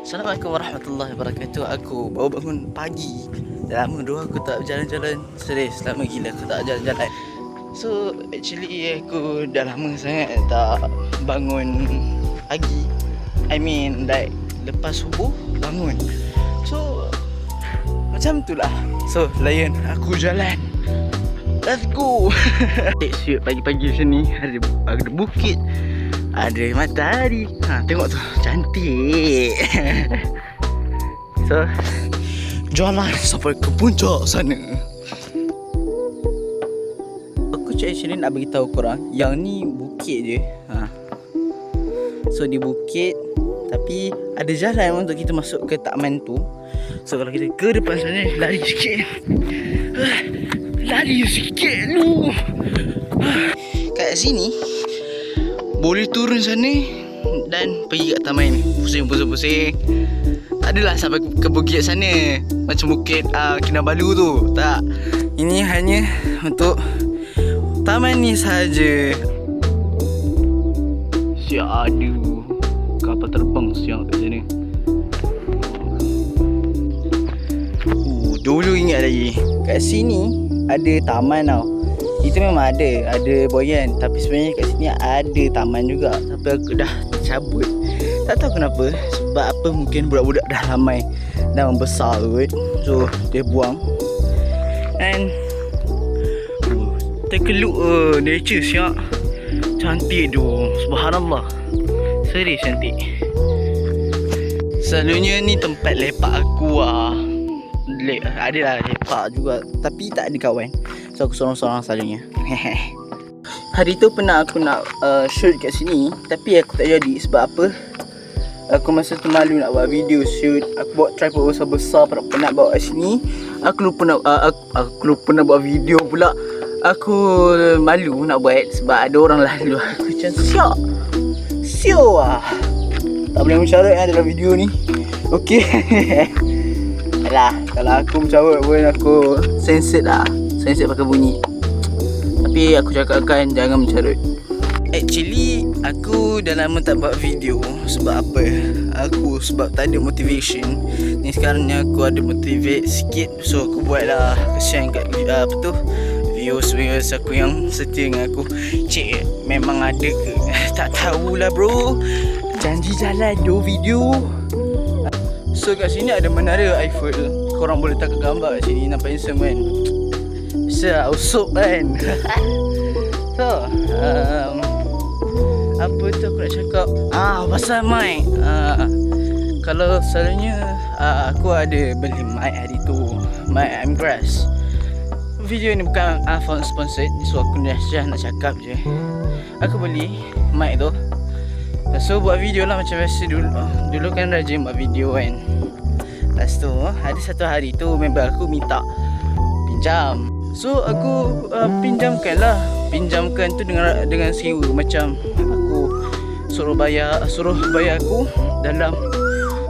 Assalamualaikum warahmatullahi wabarakatuh. Aku baru bangun pagi. Dah lama aku tak berjalan-jalan. Serius, lama gila aku tak jalan-jalan. So actually aku dah lama sangat tak bangun pagi. I mean like lepas subuh bangun. So macam tu lah. So layan aku jalan. Let's go. Shoot pagi-pagi sini ada bukit, ada matahari. Tengok tu, cantik. So jalan sampai ke puncak sana. Aku actually nak beritahu korang, yang ni bukit je. So di bukit, tapi ada jalan untuk kita masuk ke taman tu. So kalau kita ke depan sana, lari sikit. Lari sikit lu. Kat sini boleh turun sana dan pergi kat taman ni. Pusing-pusing. Tak adalah sampai ke bukit sana, macam bukit Kinabalu tu. Tak. Ini hanya untuk taman ni saja. Siap ada kapal terbang siang kat sana. Dulu ingat lagi, kat sini ada taman tau. Itu memang ada boyan. Tapi sebenarnya kat sini ada taman juga, tapi aku dah cabut. Tak tahu kenapa. Sebab apa, mungkin budak-budak dah ramai, dah membesar kot. So dia buang. And take a look, nature siap. Cantik tu, subhanallah. Serius cantik. Selalunya ni tempat lepak aku lah. Adalah lepak juga, tapi tak ada kawan. So aku sorang-sorang selalunya. Hari tu pernah aku nak shoot kat sini, tapi aku tak jadi. Sebab apa? Aku masa tu malu nak buat video shoot. Aku bawa tripod besar-besar, penat bawa kat sini. Aku lupa nak buat video pula. Aku malu nak buat sebab ada orang lalu. Aku macam siap lah. Tak boleh mencarut dalam video ni. Okay. Alah, kalau aku mencarut pun aku censored lah. Censored pakai bunyi. Tapi aku cakapkan jangan mencarut. Actually aku dah lama tak buat video. Sebab apa? Sebab tak ada motivation. Ni sekarang ni aku ada motivate sikit. So aku buat lah. Kesian kat viewers aku yang setia dengan aku. Cik, memang ada ke? Tak tahulah bro. Janji jalan do video. So kat sini ada menara Eiffel. Korang boleh tangkap gambar kat sini. Nampak handsome kan? Bisa usuk kan. So apa tu aku nak cakap? Pasal mic. Kalau selalunya aku ada beli mic hari tu, mic Amgrass. Video ni bukan sponsored, so aku just nak cakap je. Aku beli mic tu. So buat video lah macam biasa dulu. Dulu kan rajin buat video kan. Lepas tu ada satu hari tu member aku minta pinjam. So aku pinjamkan tu dengan sewa. Macam aku suruh bayar aku dalam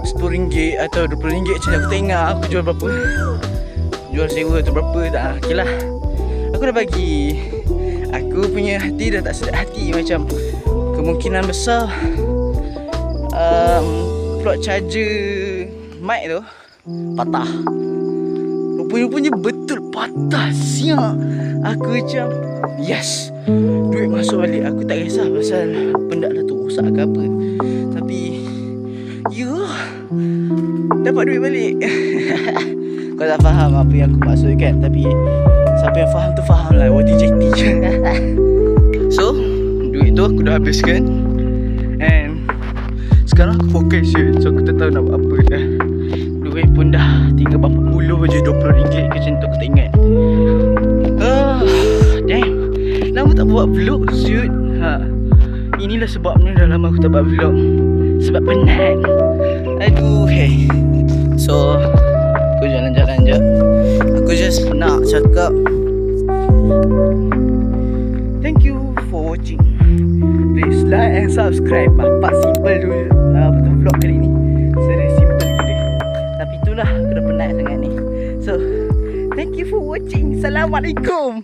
RM10 atau RM20 macam aku tak ingat aku jual berapa. Jual sewa tu berapa tak. Okay lah, aku dah bagi. Aku punya hati dah tak sedap hati. Macam kemungkinan besar plug charger mic tu patah. Rupanya betul patah siap. Aku macam yes, duit masuk balik. Aku tak kisah pasal benda lah tu rosak ke apa. Tapi dapat duit balik. Kau tak faham apa yang aku maksudkan, tapi siapa yang faham tu faham lah. OTJT je. So duit tu aku dah habiskan. And sekarang aku fokus je. So aku tak tahu nak buat apa dah. Duit pun dah tinggal berapa puluh je, RM20 ke macam tu, aku tak ingat. Damn, lama tak buat vlog shoot. Inilah sebabnya dah lama aku tak buat vlog. Sebab penat. Aduh hey. So aku jalan-jalan je. Aku just nak cakap thank you for watching. Please like and subscribe. Bapak simple dulu betul vlog kali ni. Serius simple gila. Tapi itulah, aku dah penat sangat ni. So thank you for watching. Assalamualaikum.